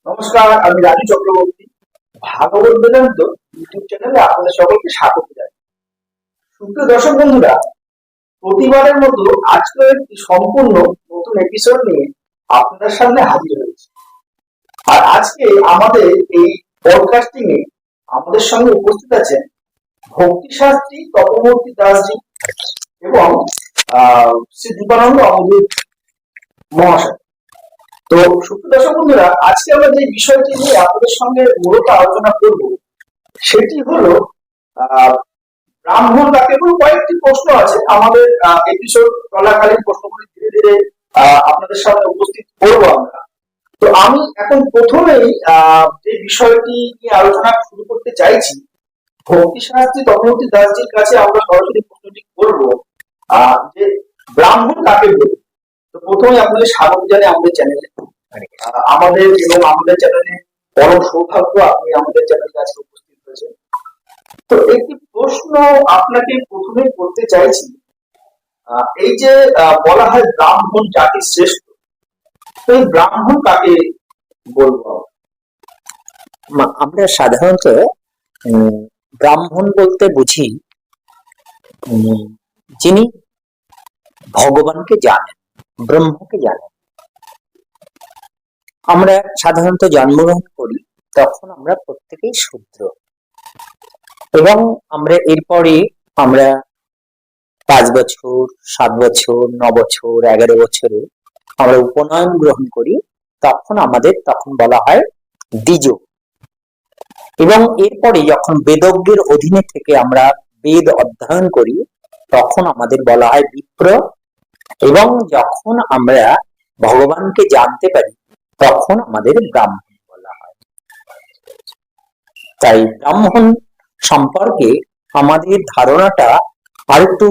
নমস্কার, আমি রাজু চক্রবর্তী। ভাগবত বেদান্ত ইউটিউব চ্যানেলে আপনাদের সকলকে স্বাগত জানাই। সুপ্রিয় দর্শক বন্ধুরা, প্রতিবারের মতো আজকেও একটি সম্পূর্ণ নতুন এপিসোড নিয়ে আপনাদের সামনে হাজির হয়েছে। আর আজকে আমাদের এই পডকাস্টিং এ আমাদের সঙ্গে উপস্থিত আছেন ভক্তি শাস্ত্রী তপমূর্তি দাসজি এবং শ্রী দীপানন্দ অমৃত মহাশয়। তো সুপ্রিয় দর্শক বন্ধুরা, আজকে আমরা যে বিষয়টি নিয়ে আপনাদের সঙ্গে মূলত আলোচনা করব সেটি হলো ব্রাহ্মণ কাকে বলে। কয়েকটি প্রশ্ন আছে আমাদের এপিসোড চলাকালীন, প্রশ্নগুলি ধীরে ধীরে আপনাদের সামনে উপস্থিত করবো আমরা। তো আমি এখন প্রথমেই যে বিষয়টি নিয়ে আলোচনা শুরু করতে চাইছি, ভক্তি শাস্ত্রী তপমূর্তি দাসজির কাছে আমরা সরাসরি প্রশ্নটি করবো যে ব্রাহ্মণ কাকে বলে। তো প্রথমে আপনাদের স্বাগত জানাই আমাদের চ্যানেলে। আমাদের চ্যানেলে পরম সৌভাগ্য আপনি আমাদের চ্যানেলে আজকে উপস্থিত হয়েছেন। তো একটি প্রশ্ন আপনাকে প্রথমে করতে চাইছি, এই যে বলা হয় ব্রাহ্মণ জাতি শ্রেষ্ঠ, তো এই ব্রাহ্মণ কাকে বলবো? আমরা সাধারণত ব্রাহ্মণ বলতে বুঝি যিনি ভগবানকে জানেন, ব্রহ্মকে জানেন। আমরা সাধারণত জন্মগ্রহণ করি তখন আমরা প্রত্যেকেই শূদ্র, এবং আমরা এরপরে আমরা 5 বছর, 7 বছর, 9 বছর, 11 বছরে আমরা উপনয়ন গ্রহণ করি, তখন বলা হয় দ্বিজ। এবং এরপরে যখন বেদজ্ঞের অধীনে থেকে আমরা বেদ অধ্যয়ন করি তখন আমাদের বলা হয় বিপ্র, এবং যখন আমরা ভগবানকে জানতে পারি তখন আমাদের ব্রাহ্মণ বলা হয়। তাই ব্রাহ্মণ সম্পর্কে আমাদের ধারণাটা আর একটু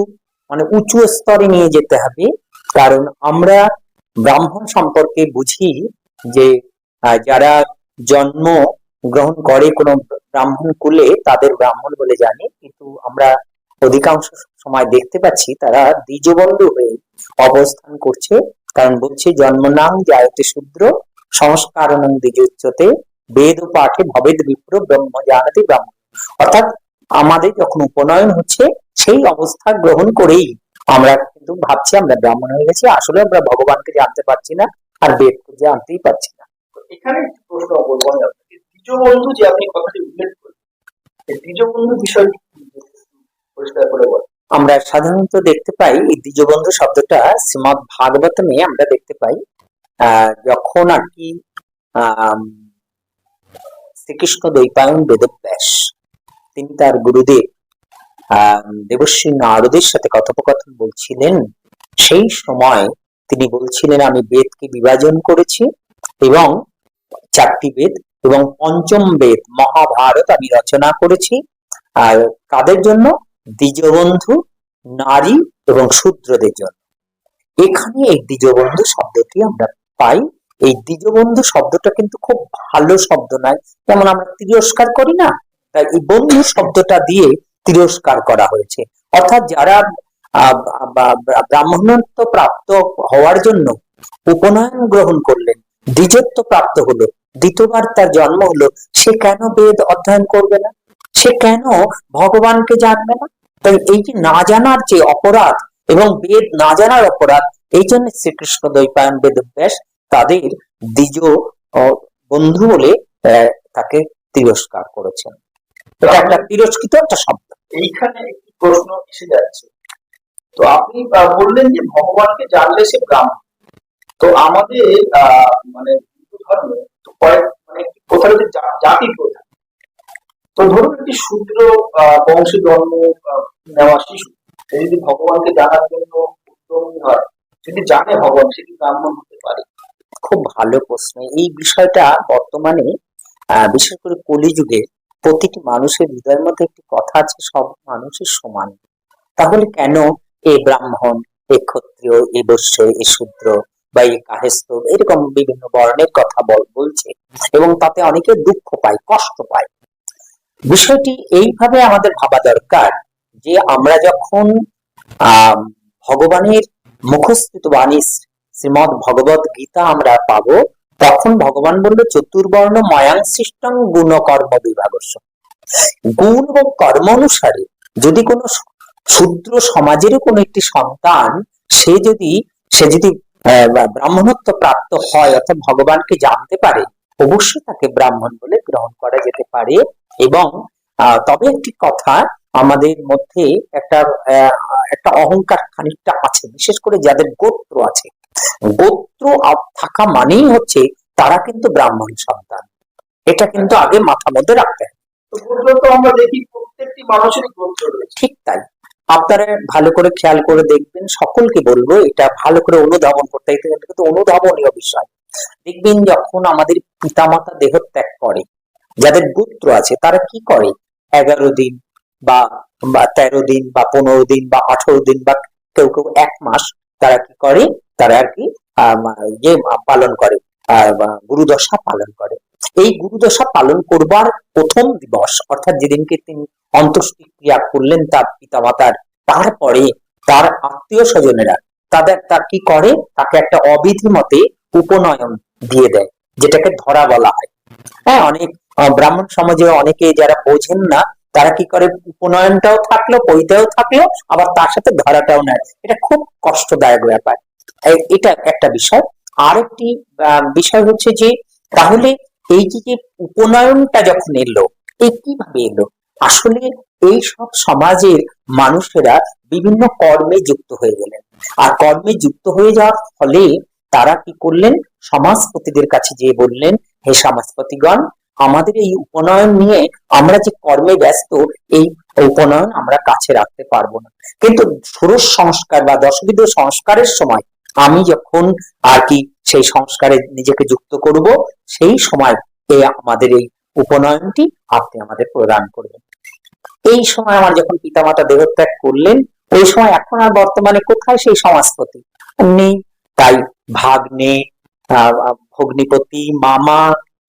উঁচু স্তরে নিয়ে যেতে হবে, কারণ আমরা ব্রাহ্মণ সম্পর্কে বুঝি যে যারা জন্ম গ্রহণ করে কোনো ব্রাহ্মণ কুলে তাদের ব্রাহ্মণ বলে জানি, কিন্তু আমরা অধিকাংশ সময় দেখতে পাচ্ছি তারা দ্বিজবন্ধু হয়ে অবস্থান করছে। কারণ বলছে জন্মনাং জায়তে শূদ্র সংস্কারণং দ্বিজোচ্যতে বেদ পাঠে ভবেদ বিপ্র ব্রহ্ম জানাতি ব্রাহ্মণ। অর্থাৎ আমাদের যখন উপনয়ন হচ্ছে সেই অবস্থা গ্রহণ করেই আমরা কিন্তু ভাবছি আমরা ব্রাহ্মণ হয়ে গেছি, আসলে আমরা ভগবানকে জানতে পারছি না আর বেদকে জানতেই পারছি না। এখানে প্রশ্ন বলবো আপনাকে, দ্বিজবন্ধু যে আপনি কথাটি উল্লেখ করেন, এই দ্বিজবন্ধু বিষয়টি পরিষ্কার করে বলেন। আমরা সাধারণত দেখতে পাই এই দ্বিজবন্ধু শব্দটা শ্রীমদ ভাগবতমে আমরা দেখতে পাই। যখন আর কি শ্রীকৃষ্ণ দ্বৈপায়ন বেদব্যাস তিনি তার গুরুদেব দেবশ্রী নারদের সাথে কথোপকথন বলছিলেন, সেই সময় তিনি বলছিলেন আমি বেদকে বিভাজন করেছি এবং 4টি বেদ, এবং 5ম বেদ মহাভারত আমি রচনা করেছি। আর কাদের জন্য? দ্বিজবন্ধু, নারী এবং শূদ্রদের জন্য। এখানে এই দ্বিজবন্ধু শব্দটি আমরা পাই। এই দ্বিজবন্ধু শব্দটা কিন্তু খুব ভালো শব্দ নয়, যেমন আমরা তিরস্কার করি না, তাই এই বন্ধু শব্দটা দিয়ে তিরস্কার করা হয়েছে। অর্থাৎ যারা ব্রাহ্মণত্ব প্রাপ্ত হওয়ার জন্য উপনয়ন গ্রহণ করলেন, দ্বিজত্ব প্রাপ্ত হলো, দ্বিতীয়বার তার জন্ম হলো, সে কেন বেদ অধ্যয়ন করবে না? সে কেন ভগবানকে জানবে না? তাই এই যে না জানার যে অপরাধ এবং বেদ না জানার অপরাধ, এই জন্য শ্রীকৃষ্ণ দ্বৈপায়ন বেদব্যাস তাদের দ্বিজ বন্ধু বলে তাকে তিরস্কার করেছেন। এটা একটা তিরস্কৃত একটা শব্দ। এইখানে একটি প্রশ্ন এসে যাচ্ছে, তো আপনি বললেন যে ভগবানকে জানলে সে ব্রাহ্মণ। তো আমাদের হিন্দু ধর্মে কোথাও জাতি প্রধান। তো ধরুন একটি শূদ্র বংশে জন্ম নেওয়া শিশু যদি ভগবানকে জানার জন্য উদ্যমী হয়, যদি জানে ভগবান, সে কি ব্রাহ্মণ হতে পারে? খুব ভালো প্রশ্ন। এই বিষয়টা বর্তমানে বিশেষ করে কলিযুগে প্রতিটি মানুষের হৃদয়ের মধ্যে একটি কথা আছে, সব মানুষের সমান। তাহলে কেন এ ব্রাহ্মণ, এ ক্ষত্রিয়, এ বৈশ্য, এ শূদ্র বা এ কায়স্থ, এরকম বিভিন্ন বর্ণের কথা বলছে, এবং তাতে অনেকে দুঃখ পায়, কষ্ট পায়। বিষয়টি এইভাবে আমাদের ভাবা দরকার যে আমরা যখন ভগবানের মুখস্থিত বাণী শ্রীমদ ভগবত গীতা আমরা পাবো, তখন ভগবান বলল চতুর্বর্ণ ময়াং সৃষ্টং গুণ কর্ম বিভাগস্য। গুণ এবং কর্ম অনুসারে যদি কোনো শূদ্র সমাজেরও কোনো একটি সন্তান সে যদি ব্রাহ্মণত্ব প্রাপ্ত হয় অর্থাৎ ভগবানকে জানতে পারে, অবশ্যই তাকে ব্রাহ্মণ বলে গ্রহণ করা যেতে পারে। এবং তবে একটি কথা, আমাদের মধ্যে একটা অহংকার খানিকটা আছে, বিশেষ করে যাদের গোত্র আছে। গোত্র থাকা মানেই হচ্ছে তারা কিন্তু ব্রাহ্মণ সন্তান, এটা কিন্তু আগে মাথা মধ্যে রাখতে হবে। তো আমরা দেখি প্রত্যেকটি মানুষেরই গোত্র রয়েছে। ঠিক তাই, আপনারা ভালো করে খেয়াল করে দেখবেন, সকলকে বলবো এটা ভালো করে অনুধাবন করতে, কিন্তু অনুধাবনীয় বিষয়। দেখবেন যখন আমাদের পিতামাতা দেহ ত্যাগ করে, যাদের গোত্র আছে তারা কি করে, 11 দিন বা 13 দিন বা 15 দিন বা 18 দিন বা কেউ কেউ 1 মাস তারা কি করে, তারা আর কি পালন করে, গুরুদশা পালন করে। এই গুরুদশা পালন করবার প্রথম দিবস অর্থাৎ যেদিনকে তিনি অন্ত্যেষ্টি ক্রিয়া করলেন তার পিতামাতার, তারপরে তার আত্মীয় স্বজনেরা তার কি করে, তাকে একটা অবিধি মতে উপনয়ন দিয়ে দেয়, যেটাকে ধরা বলা হয়। হ্যাঁ, অনেক ব্রাহ্মণ সমাজে অনেকে যারা বোঝেন না তারা কি করে, উপনয়নটাও থাকলো, পৈতেও থাকলো, আবার তার সাথে ধরাটাও নেয়। এটা খুব কষ্টদায়ক ব্যাপার। এটা একটা বিষয়। আরেকটি বিষয় হচ্ছে যে তাহলে এই যে উপনয়নটা যখন এলো, এই কিভাবে এলো? আসলে এই সব সমাজের মানুষেরা বিভিন্ন কর্মে যুক্ত হয়ে গেলেন, আর কর্মে যুক্ত হয়ে যাওয়ার ফলে তারা কি করলেন, সমাজপতিদের কাছে যেয়ে বললেন, হে সমাজপতিগণ, আমাদের এই উপনয়ন নিয়ে আমরা যে কর্মে ব্যস্ত, এই উপনয়ন আমরা কাছে রাখতে পারবো না। কিন্তু ষোড়শ সংস্কার বা দশবিধ সংস্কারের সময় আমি যখন আর কি সেই সংস্কারে নিজেকে যুক্ত করব, সেই সময় আমাদের এই উপনয়নটি আপনি আমাদের প্রদান করবেন। এই সময় আমার যখন পিতামাতা দেহত্যাগ করলেন, ওই সময় এখন আর বর্তমানে কোথায় সেই সমাজপতি নেই, তাই ভাগ্নে, ভগ্নিপতি, মামা,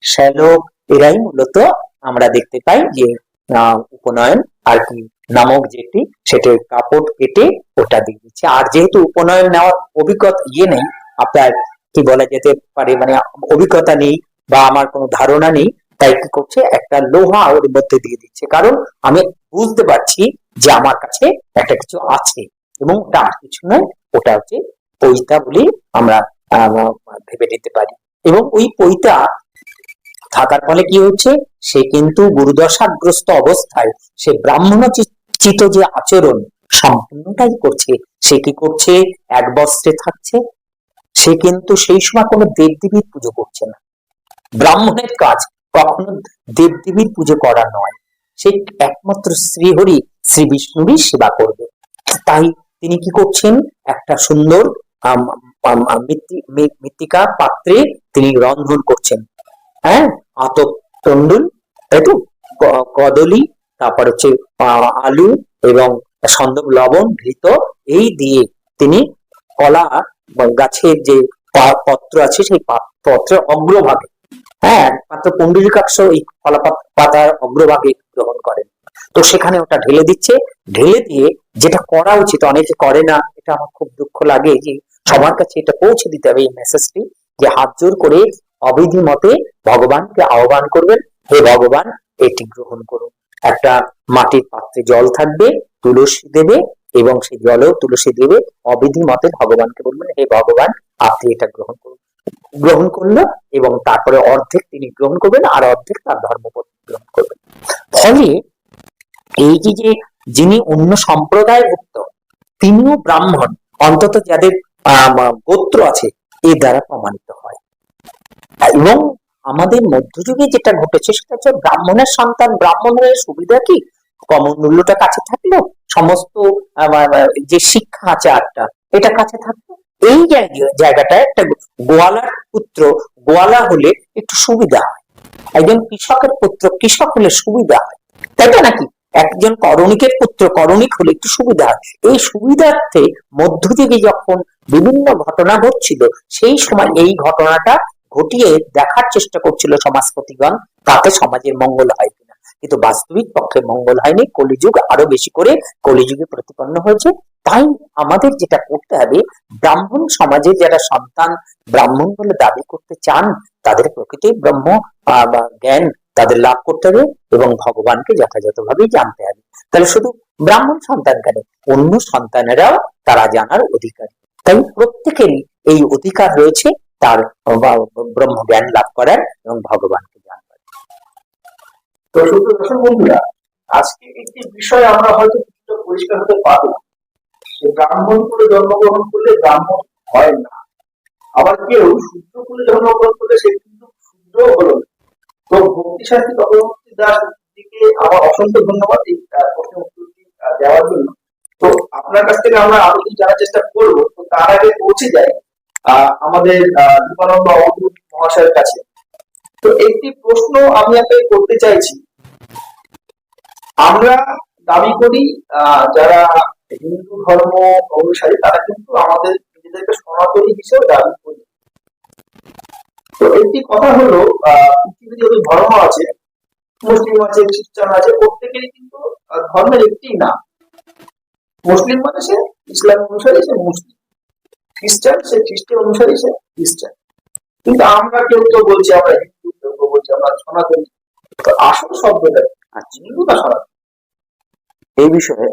শ্যালক, এরাই মূলত আমরা দেখতে পাই যে উপনয়ন আর কি নামক যেটি, সেটা কাপড় কেটে ওটা দিয়ে দিচ্ছে। আর যেহেতু উপনয়ন নেওয়ার অভিজ্ঞতা নেই, আপনার কি বলা যেতে পারে, মানে অভিজ্ঞতা নেই বা আমার কোনো ধারণা নেই, তাই কি করছে, একটা লোহা ওর মধ্যে দিয়ে দিচ্ছে, কারণ আমি বুঝতে পারছি যে আমার কাছে একটা কিছু আছে, এবং ওটা আর কিছু নয়, ওটা হচ্ছে পৈতা বলে আমরা ভেবে নিতে পারি। এবং ওই পৈতা থাকার ফলে কি হচ্ছে, সে কিন্তু গুরুদশাগ্রস্ত অবস্থায় সে ব্রাহ্মণোচিত যে আচরণ সম্পূর্ণটাই করছে। সে কি করছে, এক বস্ত্রে থাকছে, সে কিন্তু সেই সময় কোনো দেবদেবীর পুজো করছে না। ব্রাহ্মণের কাজ কখনো দেবদেবীর পুজো করা নয়, সে একমাত্র শ্রীহরি শ্রী বিষ্ণুরই সেবা করবে। তাই তিনি কি করছেন, একটা সুন্দর মৃত্তিকা পাত্রে তিনি রন্ধন করছেন। হ্যাঁ, আতপ তন্ডুল, তাই তো, কদলি, তারপর হচ্ছে আলু এবং সন্দক লবণ, ঘৃত, এই দিয়ে তিনি কলা গাছের যে পত্র আছে সেই পত্রের অগ্রভাগে, হ্যাঁ, একমাত্র পুণ্ডরীকাক্ষ এই কলা পাতার অগ্রভাগে গ্রহণ করেন। তো সেখানে ওটা ঢেলে দিচ্ছে, ঢেলে দিয়ে যেটা করা উচিত অনেকে করে না, এটা আমার খুব দুঃখ লাগে যে সবার কাছে এটা পৌঁছে দিতে হবে এই মেসেজটি, যে হাত জোর করে অবিধি মতে ভগবানকে আহ্বান করবেন, হে ভগবান এটি গ্রহণ করুন। একটা মাটির পাত্রে জল থাকবে, তুলসী দেবে, এবং সেই জলেও তুলসী দেবে, অবিধি মতে ভগবানকে বলবেন, হে ভগবান আপনি এটা গ্রহণ করুন। গ্রহণ করলো, এবং তারপরে অর্ধেক তিনি গ্রহণ করবেন আর অর্ধেক তার ধর্মপত্নী গ্রহণ করবেন। ফলে এই যে যিনি অন্য সম্প্রদায়ভুক্ত তিনিও ব্রাহ্মণ, অন্তত যাদের গোত্র আছে, এর দ্বারা প্রমাণিত হয়। এবং আমাদের মধ্যযুগে যেটা ঘটেছে সেটা হচ্ছে ব্রাহ্মণের সন্তান ব্রাহ্মণের সুবিধা কি, কমনমূল্যটা কাছে থাকলো, সমস্ত যে শিক্ষা আচারটা এটা কাছে থাকলো। এই জায়গাটায় একটা গোয়ালার পুত্র গোয়ালা হলে একটু সুবিধা হয়, একজন কৃষকের পুত্র কৃষক হলে সুবিধা হয়, তাই তো নাকি? একজন করণিকের পুত্র করণিক হলে একটু সুবিধা হয়। এই সুবিধার্থে মধ্যযুগে যখন বিভিন্ন ঘটনা ঘটছিল, সেই সময় এই ঘটনাটা ঘটিয়ে দেখার চেষ্টা করছিল সমাজপতিগণ, তাতে সমাজের মঙ্গল হয় কিনা। কিন্তু বাস্তবিক পক্ষে মঙ্গল হয়নি। কলিযুগ আরো বেশি করে কলিযুগে প্রতিপন্ন হয়েছে। তাই আমাদের যেটা করতে হবে, ব্রাহ্মণ সমাজের যারা সন্তান ব্রাহ্মণ বলে দাবি করতে চান, তাদের প্রকৃত ব্রহ্ম বা জ্ঞান তাদের লাভ করতে হবে এবং ভগবানকে যথাযথভাবেই জানতে হবে। তাহলে শুধু ব্রাহ্মণ সন্তান কেন, অন্য সন্তানেরাও তারা জানার অধিকারী। তাই প্রত্যেকেরই এই অধিকার রয়েছে তার ব্রহ্ম জ্ঞান লাভ করার এবং ভগবানকে জানবার। তো শুধু দর্শক বন্ধুরা, আজকে একটি বিষয় আমরা হয়তো কিছুটা পরিষ্কার হতে পারবো, যে ব্রাহ্মণ কুলে জন্মগ্রহণ করলে ব্রাহ্মণ হয় না, আবার কেউ শূদ্র কুলে জন্মগ্রহণ করলে সে কিন্তু শূদ্র হলো না। তো ভক্তি শাস্ত্রী তপবর্তী দাস দিকে আমার অসংখ্য ধন্যবাদ এই প্রশ্নের উত্তরটি দেওয়ার জন্য। তো আপনার কাছ থেকে আমরা আরো কিছু জানার চেষ্টা করবো। তো তার আগে পৌঁছে যাই আমাদের দীপানন্দ অবধূত মহাশয়ের কাছে। তো একটি প্রশ্ন আমি আপনাকে করতে চাইছি। আমরা দাবি করি যারা হিন্দু ধর্ম অনুসারী তারা কিন্তু আমাদের নিজেদেরকে সনাতনী হিসেবে দাবি করি। তো একটি কথা হলো, পৃথিবীতে যত ধর্ম আছে, মুসলিম আছে, খ্রিস্টান আছে, প্রত্যেকেরই কিন্তু ধর্মের একটি নাম। মুসলিম মানে সে ইসলাম অনুসারী, সে মুসলিম। খ্রিস্টান সে খ্রিস্টান অনুসারী, সে খ্রিস্টান। কিন্তু আমরা কেউ কেউ বলছি আমরা হিন্দু, কেউ কেউ বলছি আমরা সনাতনী। তো আসল শব্দটা আচ্ছা, হিন্দু না সনাতন? এই বিষয়ে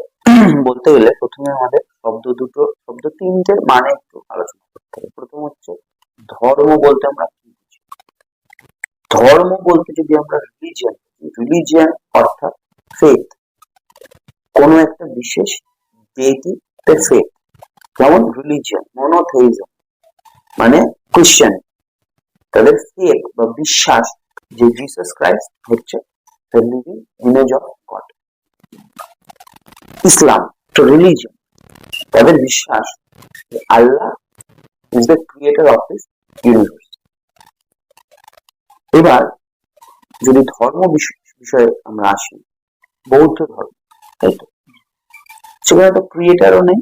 বলতে গেলে প্রথমে আমাদের শব্দ তিনটের মানে একটু আলোচনা করতে হবে। প্রথম হচ্ছে ধর্ম বলতে আমরা কি বুঝি। ধর্ম বলতে যদি আমরা রিলিজিয়ান অর্থাৎ ফেথ, কোন একটা বিশেষ দেইটিতে ফেথ, যেমন রিলিজিয়ান, মনোথেইজম মানে ক্রিশ্চিয়ান, তাদের ফেথ বা বিশ্বাস যে জিসাস ক্রাইস্ট হচ্ছে the living image of God। ইসলাম তো রিলিজিয়ন, তাদের বিশ্বাস যে আল্লাহ is the creator of this universe. এবার যদি ধর্ম বিষয়ে আমরা আসি, বৌদ্ধ ধর্ম, তাই তো সেখানে তো ক্রিয়েটারও নেই,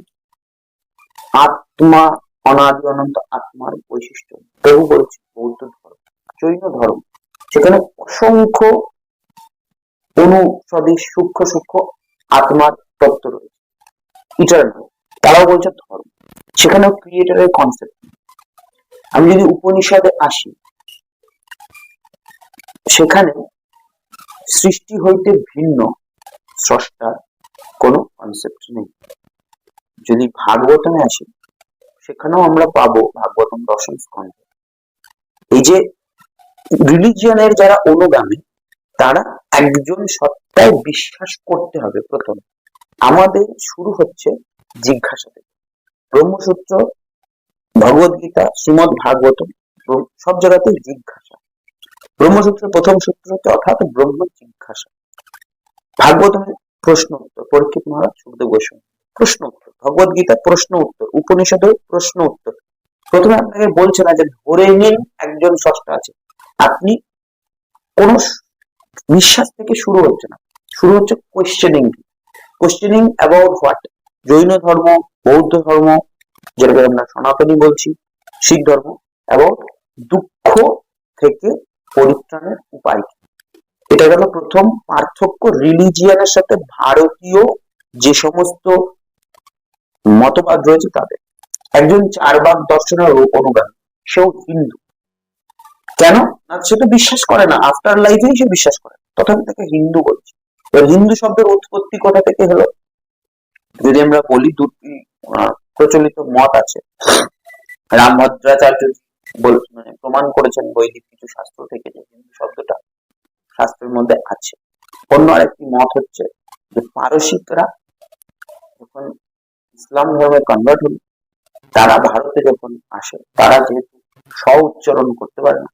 আত্মা অনাদি অনন্ত আত্মার বৈশিষ্ট্য প্রভু বলছে বৌদ্ধ ধর্ম। জৈন ধর্ম, সেখানে অসংখ্য অনুসদৃশ সূক্ষ্ম আত্মার তত্ত্ব রয়েছে, ইটারনাল, তারাও বলছে ধর্ম, সেখানেও ক্রিয়েটরের কনসেপ্ট। আমি যদি উপনিষদে আসি, সেখানে সৃষ্টি হইতে ভিন্ন স্রষ্টার কোনো কনসেপ্ট নেই। যদি ভাগবতমে আসি, সেখানেও আমরা পাবো ভাগবতম দশম স্কন্ধে এই যে রিলিজিয়নের যারা অনুগামী তারা একজন সত্তায় বিশ্বাস করতে হবে। প্রথম আমাদের শুরু হচ্ছে জিজ্ঞাসা থেকে। ব্রহ্মসূত্র, ভগবদ গীতা, শ্রীমদ ভাগবতম, সব জায়গাতেই জিজ্ঞাসা। ব্রহ্মসূত্রের প্রথম সূত্র হচ্ছে অর্থাৎ ব্রহ্ম জিজ্ঞাসা। ভাগবতমের প্রশ্ন উত্তর, পরীক্ষিত মহারাজ সুখদেব গোস্বামী প্রশ্ন উত্তর, ভগবদ গীতা প্রশ্ন উত্তর, উপনিষদের প্রশ্ন উত্তর। প্রথমে আপনাকে বলছে না যে ধরে নিন একজন স্রষ্টা আছে, আপনি কোন বিশ্বাস থেকে শুরু হচ্ছে না, শুরু হচ্ছে কোয়েশ্চেনিং অ্যাবাউট হোয়াট। জৈন ধর্ম, বৌদ্ধ ধর্ম, যেটাকে আমরা সনাতনী বলছি, শিখ ধর্ম, অ্যাবাউট দুঃখ থেকে পরিত্রাণের উপায়। এটা গেল প্রথম পার্থক্য রিলিজিয়ানের সাথে ভারতীয় যে সমস্ত মতবাদ রয়েছে তাদের। একজন চারবাক দর্শনের অনুগামী, সেও হিন্দু, কেন না সে তো বিশ্বাস করে না, আফটার লাইফেই সে বিশ্বাস করে, তথাপি তাকে হিন্দু বলছে। এবার হিন্দু শব্দের উৎপত্তি কোথা থেকে হলো যদি আমরা বলি, দুটি প্রচলিত মত আছে। রামভদ্রাচার্য মানে প্রমাণ করেছেন বৈদিক কিছু শাস্ত্র থেকে যে হিন্দু শব্দটা শাস্ত্রের মধ্যে আছে। অন্য আরেকটি মত হচ্ছে যে পারসিকরা যখন ইসলাম ধর্মে কনভার্ট হল, তারা ভারতে যখন আসে, তারা যেহেতু স উচ্চারণ করতে পারে না,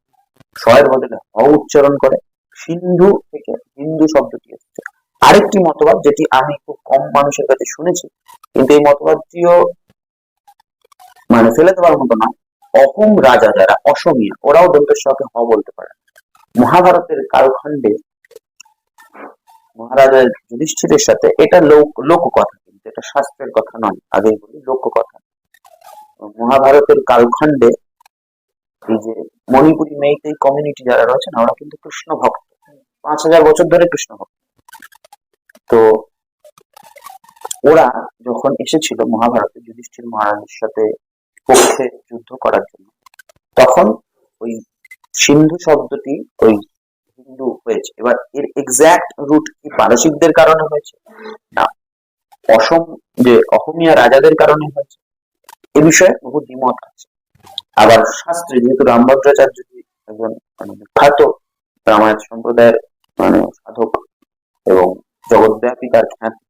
এর বদলে হ উচ্চারণ করে, সিন্ধু থেকে হিন্দু শব্দটি এসেছে। আরেকটি মতবাদ যেটি আমি খুব কম মানুষের কাছে শুনেছি, কিন্তু এই মতবাদটিও মানে ফেলে দেওয়ার মতো না, অহোম রাজা যারা অসমীয়া, ওরাও দন্তের সাথে হ বলতে পারে। মহাভারতের কালখণ্ডে মহারাজা যুধিষ্ঠিরের সাথে, এটা লোককথা, কিন্তু এটা শাস্ত্রের কথা নয়, আগে বলি লোককথা। মহাভারতের কালখণ্ডে এই যে মণিপুরি মেইতেই কমিউনিটি যারা রয়েছে না, ওরা কিন্তু কৃষ্ণ ভক্ত, 5000 বছর ধরে কৃষ্ণ ভক্ত। তো ওরা যখন যখন এসেছিল মহাভারতে যুধিষ্ঠির মহারাজের সাথে পক্ষে যুদ্ধ করার জন্য, তখন ওই সিন্ধু শব্দটি ওই হিন্দু হয়েছে। এবার এর এক্সাক্ট রুট কি পারসিকদের কারণে হয়েছে, না অসম যে অহমীয়া রাজাদের কারণে হয়েছে, এ বিষয়ে বহু দ্বিমত আছে। আবার শাস্ত্রে যেহেতু রামভদ্রাচার্য একজন বিখ্যাত রামায়ণ সম্প্রদায়ের সাধক এবং জগৎব্যাপী তার খ্যাতি,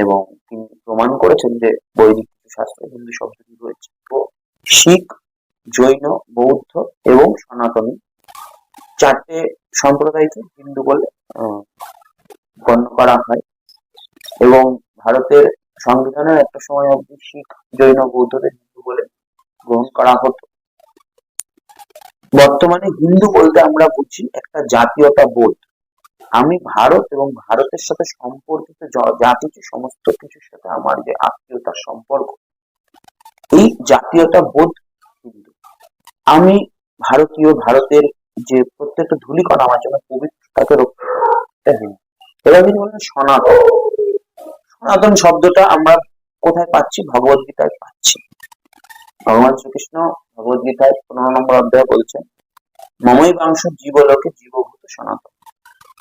এবং তিনি প্রমাণ করেছেন যে বৈদিক শাস্ত্রে হিন্দু শব্দটি রয়েছে। তো শিখ, জৈন, বৌদ্ধ এবং সনাতনী চারটে সম্প্রদায়কে হিন্দু বলে গণ্য করা হয়, এবং ভারতের সংবিধানের একটা সময় অবধি শিখ, জৈন, বৌদ্ধদের হিন্দু বলে গ্রহণ করা হতো। বর্তমানে হিন্দু বলতে আমরা বুঝি একটা জাতীয়তা বোধ। আমি ভারত এবং ভারতের সাথে সম্পর্কিত যা কিছু সমস্ত কিছুর সাথে আমার যে আত্মীয়তার সম্পর্ক, এই জাতীয়তা বোধ হিন্দু। আমি ভারতীয়, ভারতের যে প্রত্যেকটা ধূলিকণা আমার জন্য পবিত্র, তাকে রক্ষা করতে হিন্দু। এবার যদি বলেন সনাতন, সনাতন শব্দটা আমরা কোথায় পাচ্ছি? ভগবত গীতায় পাচ্ছি। ভগবান শ্রীকৃষ্ণ ভগবত গীতায় 15 নম্বর অধ্যায়ে বলছেন, মমৈবাংশ জীবলোকে জীবভূত সনাতন।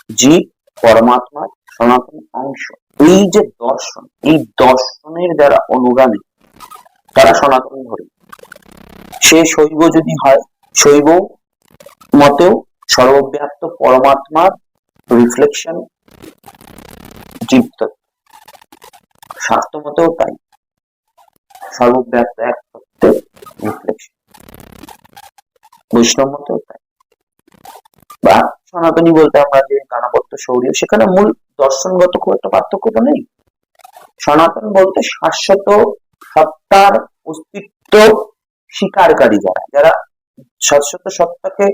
জীব পরমাত্মার সনাতন অংশ। এই যে দর্শন, এই দর্শনের যারা অনুগামী তারা সনাতন ধর্মী। সে শৈব যদি হয়, শৈব মতেও সর্বব্যাপ্ত পরমাত্মার রিফ্লেকশন জীবতত্ত্ব। শাস্ত্র মতেও তাই, সর্বব্যাপ্ত এক তত্ত্বের রিফ্লেকশন। বৈষ্ণব মতেও তাই। বা সনাতনী বলতে আমরা যে গানপত্য শৌর্য, সেখানে মূল দর্শনগত খুব একটা পার্থক্য তো নেই। সনাতন বলতে শাশ্বত সত্তার অস্তিত্ব স্বীকারকারী, যারা শাশ্বত সত্তাকে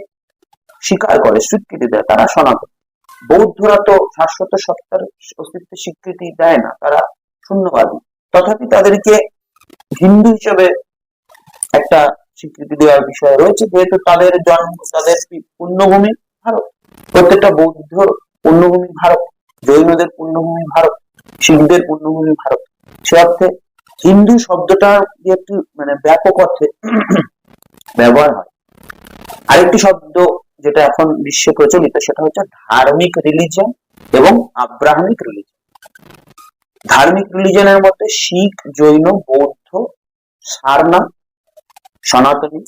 স্বীকার করে, স্বীকৃতি দেয়, তারা সনাতন। বৌদ্ধরা তো শাশ্বত সত্তার অস্তিত্ব স্বীকৃতি দেয় না, তারা শূন্যবাদী। তথাপি তাদেরকে হিন্দু হিসেবে একটা স্বীকৃতি দেওয়ার বিষয় রয়েছে, যেহেতু তাদের জন্ম, তাদের পুণ্যভূমি ভারত। প্রত্যেকটা বৌদ্ধ পুণ্যভূমি ভারত, জৈনদের পুণ্যভূমি ভারত, শিখদের পুণ্যভূমি ভারত। সে অর্থে হিন্দু শব্দটা একটু ব্যাপক অর্থে ব্যবহার হয়। আরেকটি শব্দ যেটা এখন বিশ্বে প্রচলিত, সেটা হচ্ছে ধার্মিক রিলিজিয়ন এবং আব্রাহামিক রিলিজিয়ন। ধার্মিক রিলিজনের মধ্যে শিখ, জৈন, বৌদ্ধ, সারনা, সনাতনী,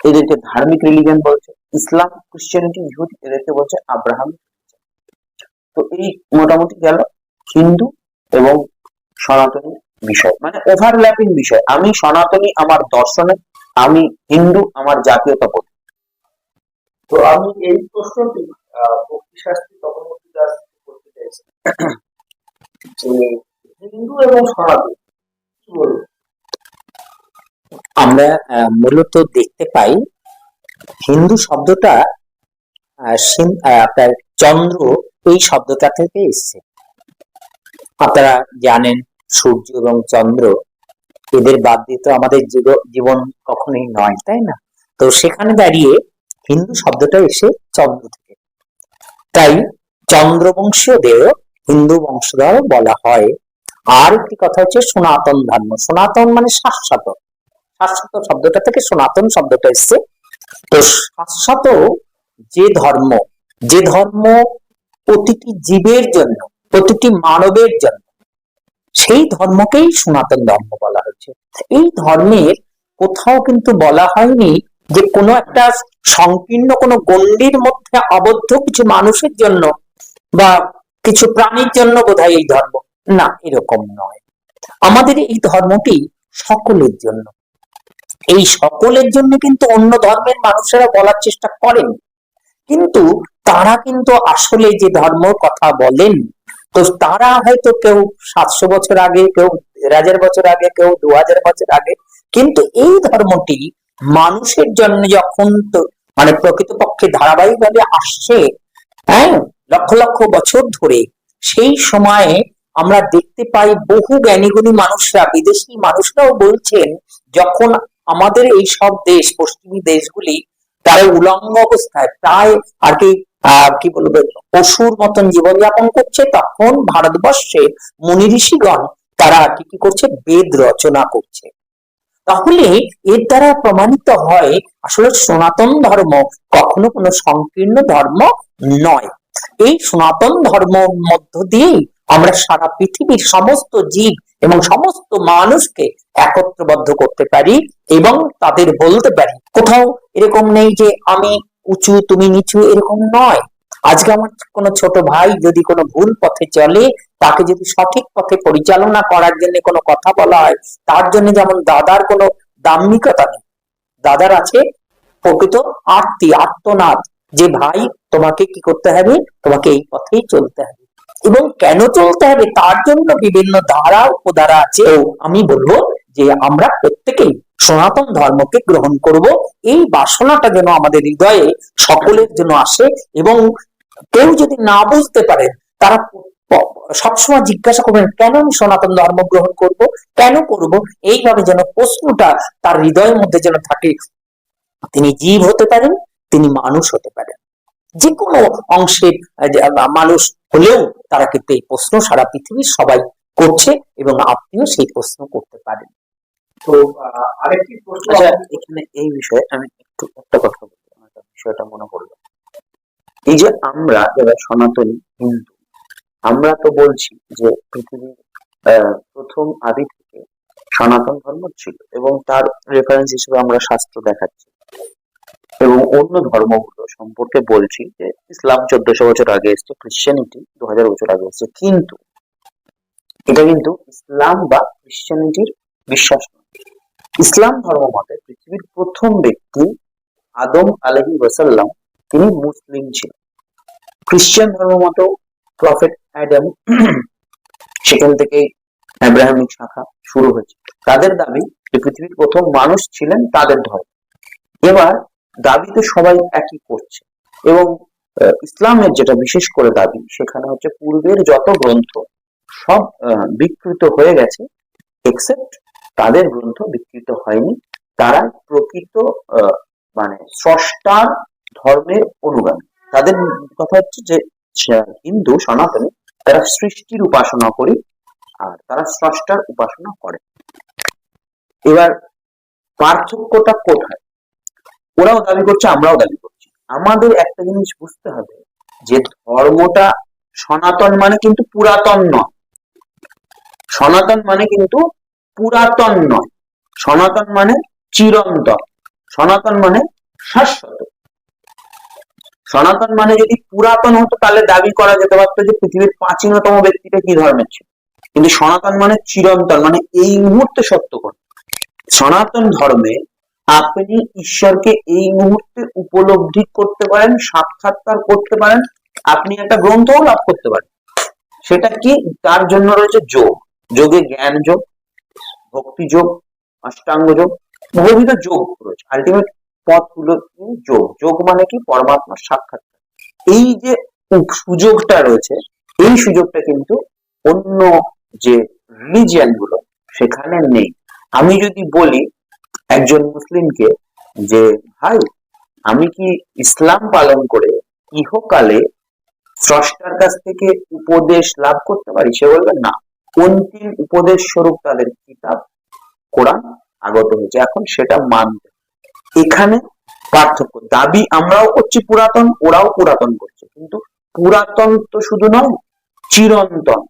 এদেরকে ধার্মিক রিলিজিয়ন বলছে। ইসলাম, ক্রিশ্চিয়ানিটি, ইহুদি, এদেরকে বলছে আব্রাহামিক। তো এই মোটামুটি গেল হিন্দু এবং সনাতনী বিষয়, ওভারল্যাপিং বিষয়। আমি সনাতনী আমার দর্শনে, আমি হিন্দু আমার জাতীয়তাবোধ। তো আমি এই প্রশ্নটি ভক্তিশাস্ত্রী তপমূর্তি দাস করতে চাইছি যে হিন্দু এবং সনাতন কি বলবো? আমরা মূলত দেখতে পাই হিন্দু শব্দটা আপনার চন্দ্র এই শব্দটা থেকে এসছে। আপনারা জানেন সূর্য এবং চন্দ্র, এদের বাদ দিয়ে তো আমাদের জীবন কখনোই নয়, তাই না? তো সেখানে দাঁড়িয়ে হিন্দু শব্দটা এসে চন্দ্র থেকে, তাই চন্দ্রবংশীয়দের হিন্দু বংশধর বলা হয়। আর একটি কথা হচ্ছে সনাতন ধর্ম। সনাতন মানে শাশ্বত, শাশ্বত শব্দটা থেকে সনাতন শব্দটা এসছে। তো শাশ্বত যে ধর্ম, যে ধর্ম প্রতিটি জীবের জন্য, প্রতিটি মানবের জন্য, সেই ধর্মকেই সনাতন ধর্ম বলা হয়েছে। এই ধর্মের কোথাও কিন্তু বলা হয়নি যে কোনো একটা সংকীর্ণ কোনো গণ্ডির মধ্যে আবদ্ধ কিছু মানুষের জন্য বা কিছু প্রাণীর জন্য বোধহয় এই ধর্ম, না, এরকম নয়। আমাদের এই ধর্মটি সকলের জন্য। এই সকলের জন্য কিন্তু অন্য ধর্মের মানুষেরা বলার চেষ্টা করেন, কিন্তু তারা কিন্তু আসলে যে ধর্মের কথা বলেন, তো তারা হয়তো কেউ 700 বছর আগে, কেউ 1000 বছর আগে, কেউ 2000 বছর আগে, কিন্তু এই ধর্মটি মানুষের জন্য যখন প্রকৃতপক্ষে ধারাবাহিকভাবে আসছে, হ্যাঁ, লক্ষ লক্ষ বছর ধরে, সেই সময়ে আমরা দেখতে পাই বহু জ্ঞানীগুণী মানুষরা, বিদেশি মানুষরাও বলছেন, যখন আমাদের এই সব দেশ, পশ্চিমী দেশগুলি, তারা উলঙ্গ অবস্থায় প্রায় আর কি বলবো পশুর মতন জীবনযাপন করছে, তখন ভারতবর্ষে মুনি ঋষিগণ তারা কি কি করছে, বেদ রচনা করছে। তাহলে এর দ্বারা প্রমাণিত হয় আসলে সনাতন ধর্ম কখনো কোনো সংকীর্ণ ধর্ম নয়। এই সনাতন ধর্ম মধ্য দিয়েই আমরা সারা পৃথিবীর সমস্ত জীব এবং সমস্ত মানুষকে একত্রবদ্ধ করতে পারি এবং তাদের বলতে পারি, কোথাও এরকম নেই যে আমি উঁচু তুমি নিচু, এরকম নয়। আজকে আমার কোনো ছোট ভাই যদি কোনো ভুল পথে চলে, তাকে যদি সঠিক পথে পরিচালনা করার জন্য কোনো কথা বলা হয়, তার জন্য যেমন দাদার কোনো দাম্ভিকতা নেই, দাদার আছে প্রকৃত আর্তনাদ, যে ভাই তোমাকে কি করতে হবে, তোমাকে এই পথেই চলতে হবে। এবং কেন চলতে হবে তার জন্য বিভিন্ন ধারা উপধারা আছে। আমি বলবো যে আমরা প্রত্যেকেই সনাতন ধর্মকে গ্রহণ করব, এই বাসনাটা যেন আমাদের হৃদয়ে সকলের জন্য আসে। এবং কেউ যদি না বুঝতে পারে, তারা সবসময় জিজ্ঞাসা করবেন, কেন আমি সনাতন ধর্ম গ্রহণ করব, কেন করব, এইভাবে যেন প্রশ্নটা তার হৃদয়ের মধ্যে যেন থাকে। তিনি জীব হতে পারেন, তিনি মানুষ হতে পারেন, যে কোনো অংশের মানুষ হলেও তারা কিন্তু এই প্রশ্ন সারা পৃথিবীর সবাই করছে এবং আপনিও সেই প্রশ্ন করতে পারেন। তো আরেকটি প্রশ্ন, এখানে এই বিষয়ে আমি একটু একটা কথা বলবো, আমার বিষয়টা মনে পড়লো। এই যে আমরা যারা সনাতনী হিন্দু, আমরা তো বলছি যে পৃথিবীর প্রথম আদি থেকে সনাতন ধর্ম ছিল এবং তার রেফারেন্স হিসেবে আমরা শাস্ত্র দেখাচ্ছি এবং অন্য ধর্মগুলো সম্পর্কে বলছি যে ইসলাম 1400 বছর আগে এসছে, ক্রিশ্চিয়ানিটি 2000 বছর আগে এসছে। কিন্তু এটা কিন্তু ইসলাম বা ক্রিশ্চিয়ানিটির বিশ্বাস নয়। ইসলাম ধর্ম মতে পৃথিবীর প্রথম ব্যক্তি আদম আলাইহিস ওয়াসাল্লাম, তিনি মুসলিম ছিলেন। খ্রিস্টান ধর্ম মতে প্রফেট অ্যাডাম, সেখান থেকে আব্রাহামিক শাখা শুরু হয়েছে। তাদের দাবি যে পৃথিবীর প্রথম মানুষ ছিলেন তাদের ধর্ম। এবার দাবি তো সবাই একই করছে এবং ইসলামের যেটা বিশেষ করে দাবি, সেখানে হচ্ছে পূর্বের যত গ্রন্থ সব বিকৃত হয়ে গেছে, এক্সেপ্ট তাদের গ্রন্থ বিকৃত হয়নি। তারা প্রকৃত মানে স্রষ্টার ধর্মের অনুগামী। তাদের কথা হচ্ছে যে হিন্দু সনাতনী তারা সৃষ্টির উপাসনা করি আর তারা স্রষ্টার উপাসনা করে। এবার পার্থক্যটা কোথায়? ওরাও দাবি করছে, আমরাও দাবি করছি। আমাদের একটা জিনিস বুঝতে হবে যে ধর্মটা সনাতন মানে কিন্তু পুরাতন নয়। সনাতন মানে কিন্তু পুরাতন নয়। সনাতন মানে চিরন্তন। সনাতন মানে শাশ্বত। সনাতন মানে যদি পুরাতন হতো তাহলে দাবি করা যেতে পারতো যে পৃথিবীর প্রাচীনতম ব্যক্তিটা কি ধর্মের ছিল। কিন্তু সনাতন মানে চিরন্তন, মানে এই মুহূর্তে সত্য কথা। সনাতন ধর্মে আপনি ঈশ্বরকে এই মুহূর্তে উপলব্ধি করতে পারেন, সাক্ষাৎকার করতে পারেন, আপনি একটা গ্রন্থও লাভ করতে পারেন। সেটা কি? তার জন্য রয়েছে যোগ। যোগে জ্ঞান যোগ, ভক্তি যোগ, অষ্টাঙ্গ যোগ, বহুবিধ যোগ রয়েছে। আলটিমেট পথগুলো যোগ। যোগ মানে কি? পরমাত্মার সাক্ষাৎকার। এই যে সুযোগটা রয়েছে, এই সুযোগটা কিন্তু অন্য যে রিলিজিয়ান গুলো সেখানে নেই। আমি যদি বলি একজন মুসলিমকে যে ভাই আমি কি ইসলাম পালন করে ইহকালে স্রষ্টার কাছ থেকে উপদেশ লাভ করতে পারি? সে বলবে না। অন্তিম উপদেশ স্বরূপ তাদের কিতাব কোরআন আগত হয়েছে, এখন সেটা মানতে। এখানে পার্থক্য। দাবি আমরাও করছি পুরাতন, ওরাও পুরাতন করছে, কিন্তু পুরাতন তো শুধু নয়, চিরন্তন,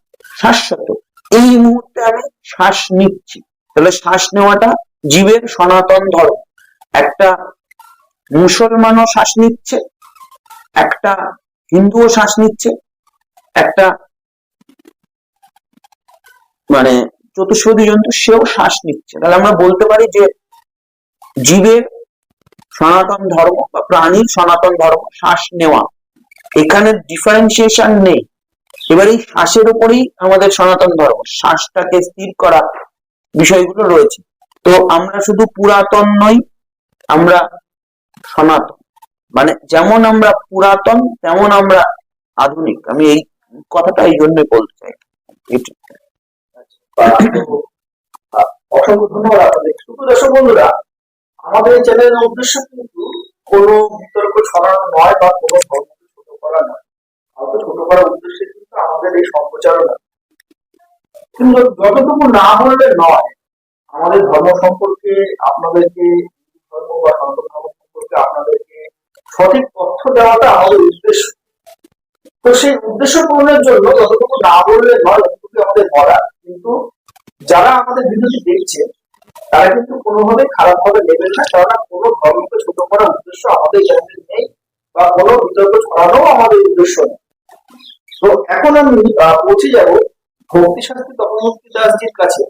শাশ্বত। এই মুহূর্তে আমি শ্বাস নিচ্ছি, তাহলে শ্বাস নেওয়াটা জীবের সনাতন ধর্ম। একটা মুসলমানও শ্বাস নিচ্ছে, একটা হিন্দুও শ্বাস নিচ্ছে, একটা মানে চতুষ্পদী জন্তু সেও শ্বাস নিচ্ছে। তাহলে আমরা বলতে পারি যে জীবের সনাতন ধর্ম বা প্রাণীর সনাতন ধর্ম শ্বাস নেওয়া। এখানে ডিফারেন্সিয়েশন নেই। এবার এই শ্বাসের উপরেই আমাদের সনাতন ধর্ম, শ্বাসটাকে স্থির করা বিষয়গুলো রয়েছে। তো আমরা শুধু পুরাতন নই, আমরা সনাতন। মানে যেমন আমরা পুরাতন তেমন আমরা আধুনিক। আমি এই কথাটা এই জন্য বলতে চাই। অসংখ্য ধন্যবাদ আপনাদের। শুধু দর্শক বন্ধুরা, আমাদের এই চ্যানেলের উদ্দেশ্য কিন্তু কোনো বিতর্ক ছড়ানো নয় বা কোনো ধর্মকে ছোট করা নয়। কাউকে ছোট করার উদ্দেশ্যে কিন্তু আমাদের এই সম্প্রচারণা। কিন্তু যতটুকু না বললে নয়, আমাদের ধর্ম সম্পর্কে আপনাদেরকে, হিন্দু ধর্ম বা সনাতন ধর্ম সম্পর্কে আপনাদেরকে সঠিক তথ্য দেওয়াটা আমাদের উদ্দেশ্য। তো সেই উদ্দেশ্য পূরণের জন্য যতটুকু না বললে নয়, ততটুকু আমাদের বলা। কিন্তু যারা আমাদের ভিডিওটি দেখছে তারা কিন্তু কোনোভাবে খারাপ ভাবে নেবেন না, কেননা কোনো ধর্মকে ছোট করার উদ্দেশ্য আমাদের চ্যানেলে নেই, বা কোনো বিতর্ক ছড়ানো আমাদের উদ্দেশ্য নেই। তো এখন আমি পৌঁছে যাব ভক্তি শাস্ত্রী তপমূর্তি দাসজির কাছে।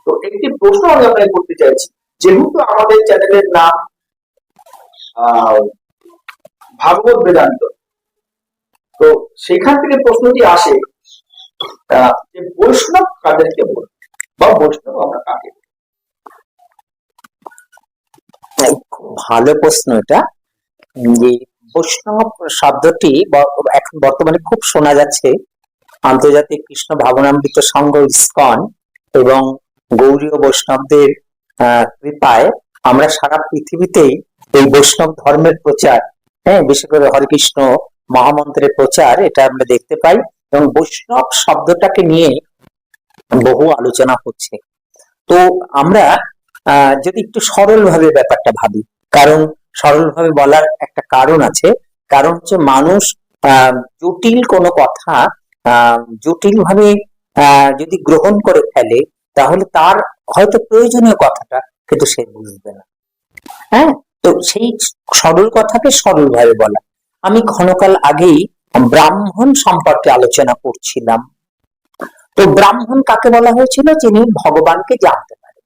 তো একটি প্রশ্ন আমি আপনাকে করতে চাইছি, যেহেতু আমাদের চ্যানেলের নাম ভাগবত বেদান্ত, তো সেখান থেকে প্রশ্নটি আসে যে বৈষ্ণব কাদেরকে বলে, বা বৈষ্ণব আমরা কাকে বলি? খুব ভালো প্রশ্ন এটা। যে বৈষ্ণব শব্দটি এখন বর্তমানে খুব শোনা যাচ্ছে আন্তর্জাতিক কৃষ্ণ ভাবনামৃত সংঘ ইসকন এবং গৌড়ীয় বৈষ্ণবদের কৃপায় আমরা সারা পৃথিবীতেই এই বৈষ্ণব ধর্মের প্রচার, বিশেষ করে হরে কৃষ্ণ মহামন্ত্রের প্রচার, এটা আমরা দেখতে পাই। এবং বৈষ্ণব শব্দটাকে নিয়ে বহু আলোচনা হচ্ছে। তো আমরা যদি একটু সরল ভাবে ব্যাপারটা ভাবি, কারণ সরল ভাবে বলার একটা কারণ আছে। কারণ হচ্ছে মানুষ জটিল কোনো কথা জটিল ভাবে যদি গ্রহণ করে ফেলে, তাহলে তার হয়তো প্রয়োজনীয় কথাটা কিন্তু সে বুঝবে না। হ্যাঁ, তো সেই সরল কথাকে সরল ভাবে বলা। আমি ক্ষণকাল আগেই ব্রাহ্মণ সম্পর্কে আলোচনা করছিলাম। তো ব্রাহ্মণ কাকে বলা হয়েছিল? যিনি ভগবানকে জানতে পারেন।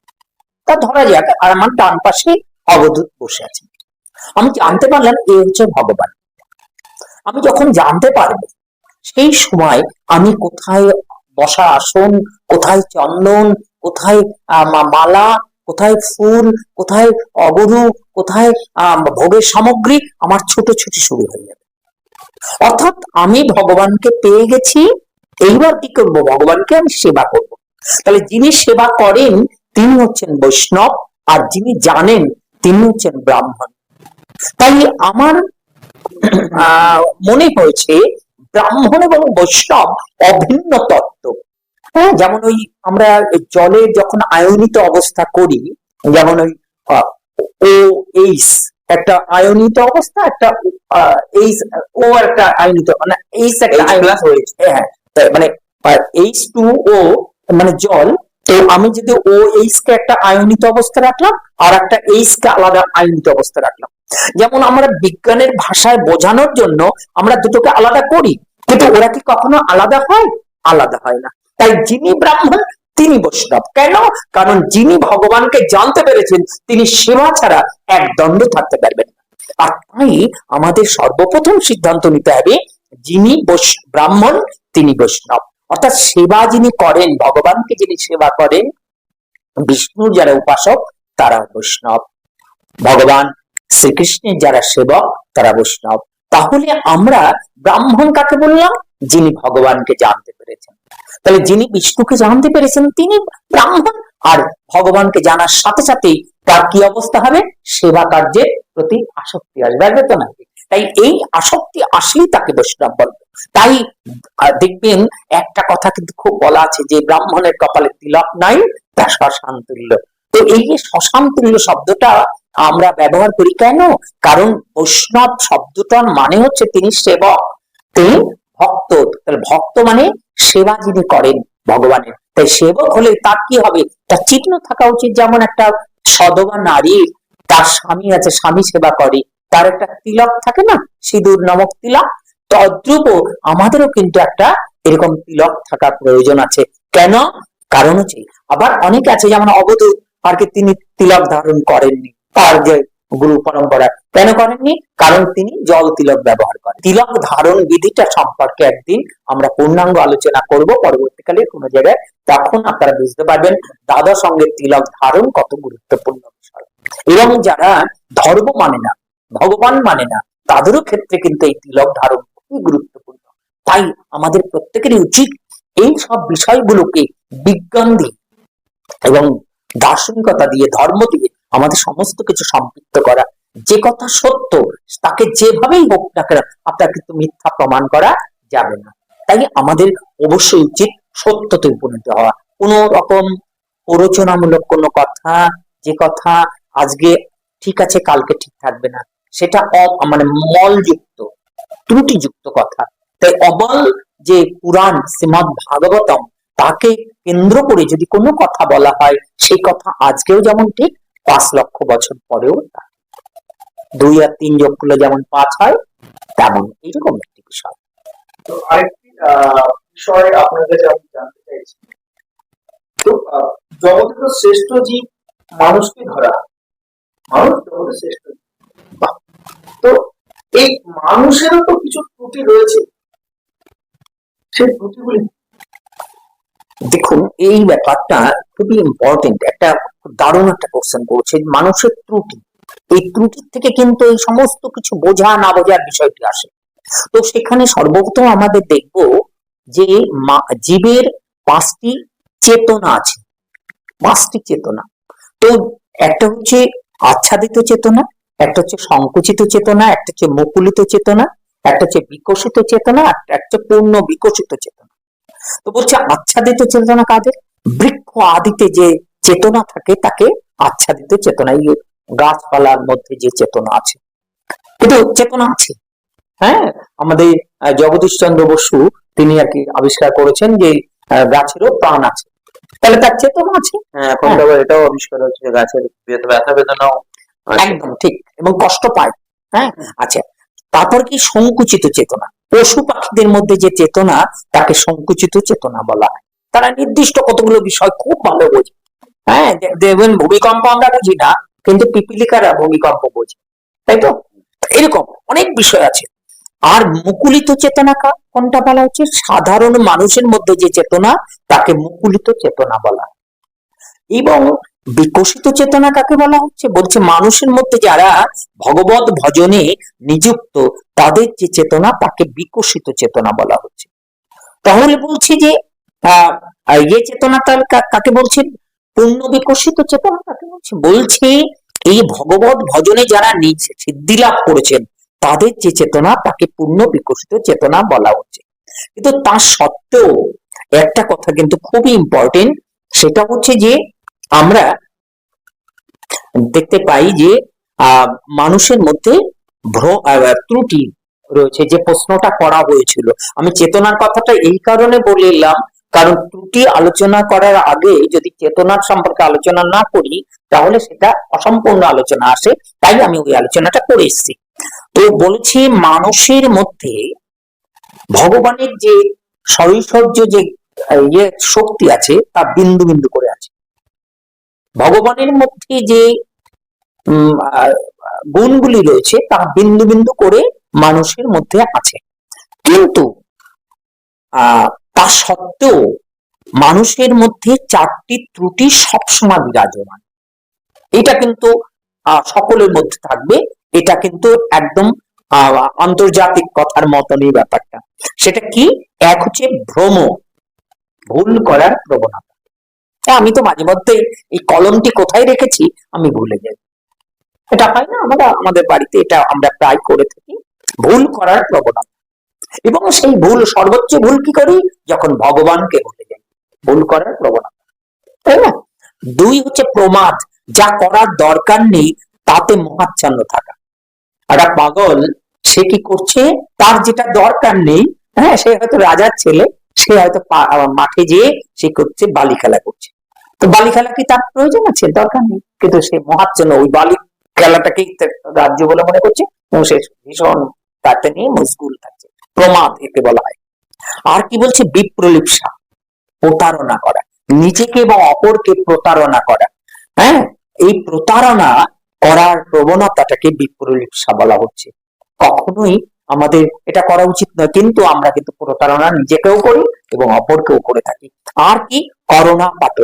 তা ধরা যাক আর আমার ডান পাশে অবধূত বসে আছে, আমি জানতে পারলাম এ হচ্ছে ভগবান। আমি যখন জানতে পারবো, সেই সময় আমি কোথায় বসা আসন, কোথায় চন্দন, কোথায় মালা, কোথায় ফুল, কোথায় অবধূ, কোথায় ভোগের সামগ্রী, আমার ছুটোছুটি শুরু হয়ে যাবে। অর্থাৎ আমি ভগবানকে পেয়ে গেছি, এইবার কি করবো? ভগবানকে আমি সেবা করব। তাহলে যিনি সেবা করেন তিনি হচ্ছেন বৈষ্ণব, আর যিনি জানেন তিনি হচ্ছেন ব্রাহ্মণ। তাই আমার মনে হয়েছে ব্রাহ্মণ এবং বৈষ্ণব অভিন্ন তত্ত্ব। হ্যাঁ, যেমন ওই আমরা জলে যখন আয়নিত অবস্থা করি, যেমন ওই ও এইচ একটা আয়নিত অবস্থা, একটা এইচ ও একটা আয়নিত, মানে এইচ একটা আয়নিত হয়েছে। হ্যাঁ, মানে H2O মানে জল। তো আমি যদি ও এইচ কে একটা আয়নিত অবস্থা রাখলাম, আর একটা এইচ কে আলাদা আয়নিত অবস্থা রাখলাম। যেমন আমরা বিজ্ঞানের ভাষায় বোঝানোর জন্য আমরা দুটোকে আলাদা করি, কিন্তু ওরা কি কখনো আলাদা হয়? আলাদা হয় না। তাই যিনি ব্রাহ্মণ তিনি বৈষ্ণব। কেন? কারণ যিনি ভগবানকে জানতে পেরেছেন তিনি সেবা ছাড়া এক দণ্ড থাকতে পারবেন না। আর তাই আমাদের সর্বপ্রথম সিদ্ধান্ত নিতে হবে, যিনি ব্রাহ্মণ তিনি বৈষ্ণব। অর্থাৎ সেবা যিনি করেন, ভগবানকে যিনি সেবা করেন, বিষ্ণুর যারা উপাসক তারা বৈষ্ণব, ভগবান শ্রীকৃষ্ণের যারা সেবক তারা বৈষ্ণব। তাহলে আমরা ব্রাহ্মণ কাকে বললাম? যিনি ভগবানকে জানতে পেরেছেন। তাহলে যিনি বিষ্ণুকে জানতে পেরেছেন তিনি ব্রাহ্মণ, আর ভগবানকে জানার সাথে সাথেই তার কি অবস্থা হবে? সেবা কার্যের প্রতি আসক্তি আসবে, তো না? তাই এই আসক্তি আসলেই তাকে বৈষ্ণব বলবে। তাই দেখবেন একটা কথা কিন্তু খুব বলা আছে যে ব্রাহ্মণের কপালে তিলক নাই, তা শ্মশান তুল্য। তো এই যে শ্মশান তুল্য শব্দটা আমরা ব্যবহার করি কেন? কারণ বৈষ্ণব শব্দটার মানে হচ্ছে তিনি সেবক, তিনি ভক্ত। তাহলে ভক্ত মানে সেবা যিনি করেন ভগবানের। তাই সেবক হলে তার কি হবে? তার চিহ্ন থাকা উচিত। যেমন একটা সধবা নারী, তার স্বামী আছে, স্বামী সেবা করে, তার একটা তিলক থাকে না, সিঁদুর নামক তিলক। তদ্রূপ আমাদেরও কিন্তু একটা এরকম তিলক থাকা প্রয়োজন আছে। কেন? কারণ হচ্ছে আবার অনেকে আছে যেমন অবধূত, আর কি তিনি তিলক ধারণ করেননি, তার যে গুরু পরম্পরা, কেন করেননি? কারণ তিনি জল তিলক ব্যবহার করেন। তিলক ধারণ বিধিটা সম্পর্কে একদিন আমরা পূর্ণাঙ্গ আলোচনা করব পরবর্তীকালে কোনো জায়গায়, তখন আপনারা বুঝতে পারবেন দ্বাদশ অঙ্গের তিলক ধারণ কত গুরুত্বপূর্ণ বিষয়। এবং যারা ধর্ম মানে না, ভগবান মানে না, তাদেরও ক্ষেত্রে কিন্তু এই তিলক ধারণ খুবই গুরুত্বপূর্ণ। তাই আমাদের প্রত্যেকেরই উচিত এই সব বিষয়গুলোকে বিজ্ঞান দিয়ে এবং দার্শনিকতা দিয়ে, ধর্ম দিয়ে আমাদের সমস্ত কিছু সম্পৃক্ত করা। যে কথা সত্য তাকে যেভাবেই হোক না কেন আপনার কিন্তু মিথ্যা প্রমাণ করা যাবে না। তাই আমাদের অবশ্যই উচিত সত্যতে উপনীত হওয়া। কোন রকম প্ররোচনামূলক কোনো কথা, যে কথা আজকে ঠিক আছে কালকে ঠিক থাকবে না, সেটা মানে মলযুক্ত ত্রুটিযুক্ত কথা। তাই অবল যে পুরাণ শ্রীমদ্ ভাগবতম, তাকে কেন্দ্র করে যদি কোনো কথা বলা হয়, সেই কথা আজকেও যেমন ঠিক, 5 লক্ষ বছর পরেও তা। 2 আর 3 যোগ করলে যেমন 5 হয়, তেমন এইরকম একটি বিষয়। তো আরেকটি বিষয় আপনার কাছে আমি জানতে চাইছি, তো জগতের তো শ্রেষ্ঠ জীব মানুষকে ধরা, মানুষ জগতের শ্রেষ্ঠ জীব। তো এই মানুষেরও তো কিছু ত্রুটি রয়েছে, সেই ত্রুটিগুলি দেখুন, এই ব্যাপারটা খুবই ইম্পর্টেন্ট, একটা দারুণ একটা কোশ্চেন করছে। মানুষের ত্রুটি, এই ত্রুটির থেকে কিন্তু এই সমস্ত কিছু বোঝা না বোঝার বিষয়টি আসে। তো সেখানে সর্বপ্রথম আমাদের দেখব যে জীবের 5টি চেতনা আছে, 5টি চেতনা। তো একটা হচ্ছে আচ্ছাদিত চেতনা, একটা হচ্ছে সংকুচিত চেতনা, একটা হচ্ছে মুকুলিত চেতনা, একটা হচ্ছে বিকশিত চেতনা, একটা হচ্ছে পূর্ণ বিকশিত চেতনা। তো বলছে আচ্ছাদিত চেতনা কাদের? বৃক্ষ আদিতে যে চেতনা থাকে তাকে আচ্ছাদিত চেতনা, এই গাছপালার মধ্যে যে চেতনা আছে, কিন্তু চেতনা আছে। হ্যাঁ, আমাদের জগদীশ চন্দ্র বসু তিনি আর কি আবিষ্কার করেছেন যে গাছেরও প্রাণ আছে, তাহলে তার চেতনা আছে। এখন তো আবার এটাও আবিষ্কার হচ্ছে গাছের ব্যথা বেদনাও আছে। একদম ঠিক, এবং কষ্ট পায়। হ্যাঁ, আচ্ছা, তারপর কি সংকুচিত চেতনা? পশু পাখিদের মধ্যে যে চেতনা, তাকে সংকুচিত চেতনা বলা হয়। তারা নির্দিষ্ট কতগুলো বিষয় খুব ভালো বোঝে। হ্যাঁ, দেখবেন ভূমিকম্প আমরা বুঝি না, কিন্তু পিপিলিকারা ভূমিকম্প বোঝে, তাই তো? এরকম অনেক বিষয় আছে। আর মুকুলিত চেতনা কোনটা বলা হচ্ছে? সাধারণ মানুষের মধ্যে যে চেতনা, তাকে মুকুলিত চেতনা বলা হয়। এবং বিকশিত চেতনা কাকে বলা হচ্ছে? বলছে মানুষের মধ্যে যারা ভগবত ভজনে নিযুক্ত, তাদের যে চেতনা, তাকে বিকশিত চেতনা বলা হচ্ছে। তাহলে বলছে যে এই চেতনা কাকে বলছে? পূর্ণ বিকশিত চেতনা কাকে বলছে? বলছে এই ভগবত ভজনে যারা নিজ সিদ্ধি লাভ করেছেন, তাদের যে চেতনা, তাকে পূর্ণ বিকশিত চেতনা বলা হচ্ছে। কিন্তু তা সত্ত্বেও একটা কথা কিন্তু খুবই ইম্পর্টেন্ট, সেটা হচ্ছে যে আমরা দেখতে পাই যে মানুষের মধ্যে ত্রুটি রয়েছে। যে প্রশ্নটা করা হয়েছিল, আমি চেতনার কথাটা এই কারণে বললাম, কারণ ত্রুটি আলোচনা করার আগে যদি চেতনার সম্পর্কে আলোচনা না করি, তাহলে সেটা অসম্পূর্ণ আলোচনা আসে। তাই আমি ওই আলোচনাটা করে এসেছি। তো বলছি, মানুষের মধ্যে ভগবানের যে শরীরসহ্য যে শক্তি আছে, তা বিন্দু বিন্দু করে আছে। ভগবানের মধ্যে যে গুণগুলি রয়েছে, তা বিন্দু বিন্দু করে মানুষের মধ্যে আছে। কিন্তু তা সত্ত্বেও মানুষের মধ্যে 4টি ত্রুটি সবসময় বিরাজমান। এটা কিন্তু সকলের মধ্যে থাকবে, এটা কিন্তু একদম আন্তর্জাতিক কথার মতনই ব্যাপারটা। সেটা কি? এক হচ্ছে ভ্রম, ভুল করার প্রবণতা। আমি তো মাঝে মধ্যে এই কলমটি কোথায় রেখেছি আমি ভুলে যাই, এটা হয় না আমাদের বাড়িতে, এটা আমরা প্রায় করে থাকি, ভুল করার প্রবণতা। এবং সেই ভুল, সর্বোচ্চ ভুল কি করি? যখন ভগবানকে ভুলে যাই, ভুল করার প্রবণতা, তাই না? 2 হচ্ছে প্রমাদ, যা করার দরকার নেই তাতে মহাচ্ছন্ন থাকা। একটা পাগল, সে কি করছে? তার যেটা দরকার নেই, হ্যাঁ, সে হয়তো রাজার ছেলে, সে হয়তো মাঠে যেয়ে সে করছে বালি খেলা করছে। তো বালি খেলা কি তার প্রয়োজন আছে? দরকার নেই, কিন্তু সে মহাচ্ছন্ন ওই বালি খেলাটাকেই রাজ্য বলে মনে করছে, এবং সে ভীষণ তাতে নিয়ে মশগুল থাকছে। প্রমাদ একে বলা হয়। আর কি বলছে? বিপ্রলিপ্সা, প্রতারণা করা, নিজেকে এবং অপরকে প্রতারণা করা। হ্যাঁ, এই প্রতারণা করার প্রবণতাটাকে বিপ্রলিপ্সা বলা হচ্ছে। কখনোই আমাদের এটা করা উচিত নয়, কিন্তু আমরা কিন্তু প্রতারণা নিজেকেও করি এবং অপরকেও করে থাকি। আর কি? করুণাপাত,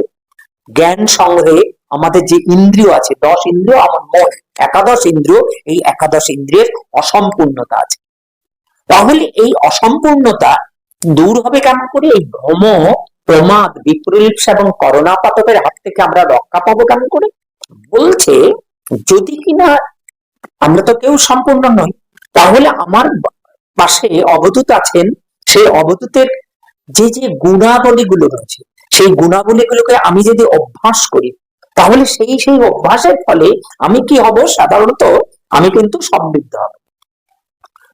জ্ঞান সংগ্রহে আমাদের যে ইন্দ্রিয় আছে, 10 ইন্দ্রিয়, আমার মোট 11 ইন্দ্রিয়, এই 11 ইন্দ্রিয়ের অসম্পূর্ণতা আছে। তাহলে এই অসম্পূর্ণতা দূর হবে কেমন করে? এই ভ্রম, প্রমাদ, বিপ্রলিপ্সা এবং করুণাপাতকের হাত থেকে আমরা রক্ষা পাবো কেমন করে? বলছে, যদি কিনা আমরা তো কেউ সম্পূর্ণ নই, তাহলে আমার পাশে অবধূত আছেন, সেই অবধূতের যে যে গুণাবলীগুলো রয়েছে সেই গুণাবলীগুলোকে আমি যদি অভ্যাস করি, তাহলে সেই অভ্যাসের ফলে আমি কি হব, সাধারণত আমি কিন্তু সমৃদ্ধ হব।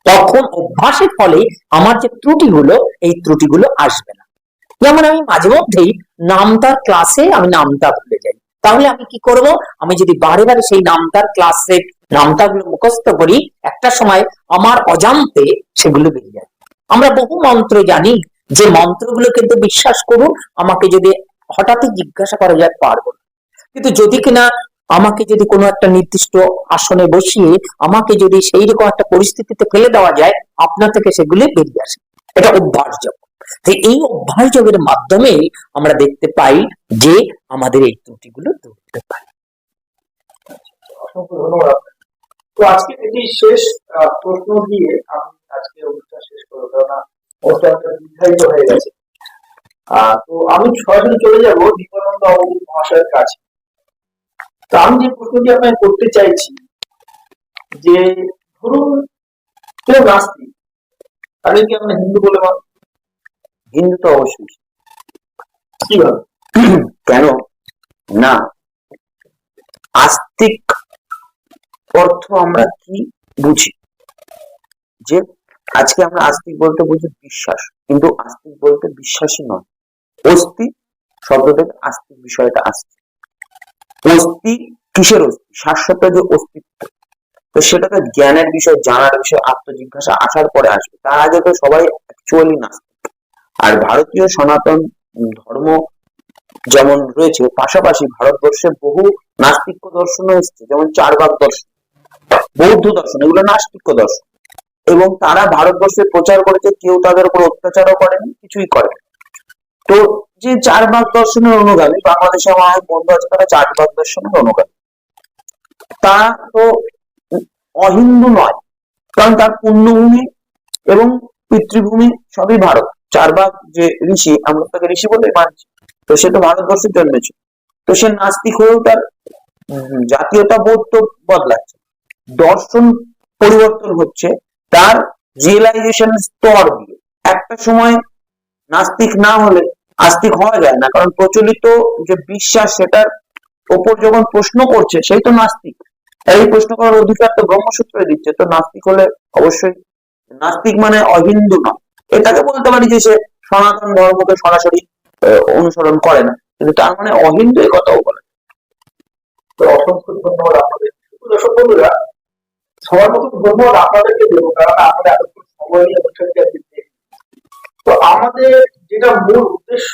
তখন অভ্যাসের ফলে আমার যে ত্রুটিগুলো, এই ত্রুটিগুলো আসবে না। যেমন আমি মাঝে মধ্যেই নামতার ক্লাসে আমি নামতা ভুলে যাই, তাহলে আমি কি করব, আমি যদি বারে বারে সেই নামতার ক্লাসে নামতাগুলো মুখস্থ করি, একটা সময় আমার অজান্তে সেগুলো বেরিয়ে যায়। আমরা বহু মন্ত্র জানি, যে মন্ত্রগুলো কিন্তু বিশ্বাস করুন, আমাকে যদি হঠাৎই জিজ্ঞাসা করা যায় পারবো না, কিন্তু যদি কিনা আমাকে যদি কোনো একটা নির্দিষ্ট আসনে বসিয়ে আমাকে যদি সেই রকম একটা পরিস্থিতিতে ফেলে দেওয়া যায়, আপনা থেকে সেগুলি বেরিয়ে আসে। এটা অভ্যাসযোগ। তো এই অভ্যাসযোগের মাধ্যমে আমরা দেখতে পাই যে আমাদের এই ত্রুটিগুলো দূর হতে পারে। অসংখ্য ধন্যবাদ। তো আজকে এটি শেষ প্রশ্ন দিয়ে আমি আজকে অনুষ্ঠান শেষ করবো, কারণ অনুষ্ঠানটা নির্ধারিত হয়ে গেছে। তো আমি সরাসরি চলে যাব দীপানন্দ অবধূত মহাশয়ের কাছে। তো আমি যে প্রশ্নটি আপনাকে করতে চাইছি, যে ধরুন কেউ নাস্তিক, তাহলে কি আমরা হিন্দু বলে মানব? হিন্দু তো অবশ্যই। কিভাবে? কেন না, আস্তিক অর্থ আমরা কি বুঝি, যে আজকে আমরা আস্তিক বলতে বুঝি বিশ্বাস, কিন্তু আস্তিক বলতে বিশ্বাসী নয়, অস্তি শব্দ থেকে আস্তিক বিষয়টা আসছে। অস্তি কিসের অস্তি? শাশ্বত যে অস্তিত্ব, তো সেটাকে জ্ঞানের বিষয়, জানার বিষয়, আত্মজিজ্ঞাসা আসার পরে আসবে। তার আগে তো সবাই অ্যাকচুয়ালি নাস্তিক। আর ভারতীয় সনাতন ধর্ম যেমন রয়েছে, পাশাপাশি ভারতবর্ষে বহু নাস্তিক্য দর্শনও এসছে, যেমন চারবাক দর্শন, বৌদ্ধ দর্শন, এগুলো নাস্তিক্য দর্শন। এবং তারা ভারতবর্ষে প্রচার করেছে, কেউ তাদের উপর অত্যাচারও করেনি, কিছুই করেনি। তো যে চারবাক দর্শনের অনুগামী, বাংলাদেশে আমার অনেক বন্ধু আছে, তারা চারবাক দর্শনের অনুগামী। তারা তো অহিন্দু নয়, কারণ তার পুণ্যভূমি এবং পিতৃভূমি সবই ভারত। চারবাক যে ঋষি, আমরা তাকে ঋষি বলে মানছি, তো সে তো ভারতবর্ষে জন্মেছে। তো সে নাস্তিক হয়েও তার জাতীয়তা বোধ তো বদলাচ্ছে, দর্শন পরিবর্তন হচ্ছে, তার রিয়েলাইজেশন স্তর দিয়ে। একটা সময় নাস্তিক না হলে আস্তিক হওয়া যায় না, কারণ প্রচলিত যে বিশ্বাস সেটার ওপর যখন প্রশ্ন করছে, সেই তো নাস্তিক। এই প্রশ্ন করার অধিকার তো ব্রহ্মসূত্রে দিচ্ছে। তো নাস্তিক হলে অবশ্যই, নাস্তিক মানে অহিন্দু নয়। এটাকে বলতে পারি যে সে সনাতন ধর্মকে সরাসরি অনুসরণ করে না, কিন্তু তার মানে অহিন্দু, এই কথাও বলে। তো অসংখ্য ধন্যবাদ আপনাদের। দর্শক বন্ধুরা, সবার মতো ধন্যবাদ আপনাদেরকে দেবো, কারণ আপনারা এতক্ষণ সময় নিয়ে অনুষ্ঠানটি আজকে দেখলেন। তো আমাদের যেটা মূল উদ্দেশ্য,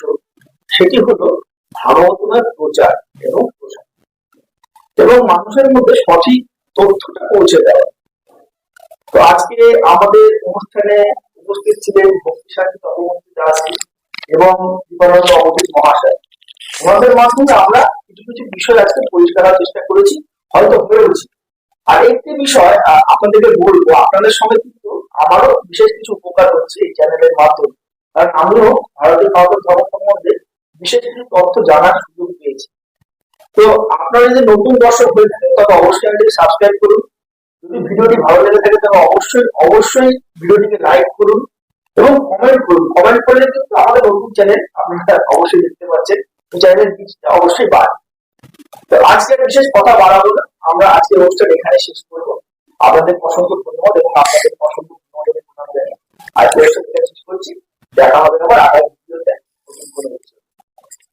সেটি হলো ভাগবতের প্রচার এবং প্রসার, এবং মানুষের মধ্যে সঠিক তথ্যটা পৌঁছে দেওয়া। তো আজকে আমাদের অনুষ্ঠানে উপস্থিত ছিলেন ভক্তি সাথী তপমন্ত্রী দাসী এবং দীপানন্দ অবধূত মহাশয়। ওনাদের মাধ্যমে আমরা কিছু কিছু বিষয় আজকে পরিষ্কার করার চেষ্টা করেছি, হয়তো হয়েছি। আর একটি বিষয় আপনাদেরকে বলবো, আপনাদের সঙ্গে কিন্তু আমারও বিশেষ কিছু উপকার হচ্ছে এই চ্যানেলের মাধ্যমে, কারণ আমিও ভারতীয় সনাতন ধর্ম সম্বন্ধে বিশেষ কিছু তথ্য জানার সুযোগ পেয়েছি। তো আপনারা যদি নতুন দর্শক হয়ে থাকেন, তবে অবশ্যই আমাদের সাবস্ক্রাইব করুন। যদি ভিডিওটি ভালো লেগে থাকে, তবে অবশ্যই ভিডিওটিকে লাইক করুন এবং কমেন্ট করুন। কমেন্ট করলে কিন্তু আমাদের নতুন চ্যানেল আপনারা অবশ্যই দেখতে পাচ্ছেন, চ্যানেলের রিচটা অবশ্যই বাড়ে। তো আজকে বিশেষ কথা বাড়াবো না, আমরা আজকে অনুষ্ঠান এখানে শেষ করবো। আপনাদের অসংখ্য ধন্যবাদ এবং আপনাদের অসংখ্য ধন্যবাদ আজকে অনুষ্ঠান শেষ করছি। দেখা হবে আবার আগামী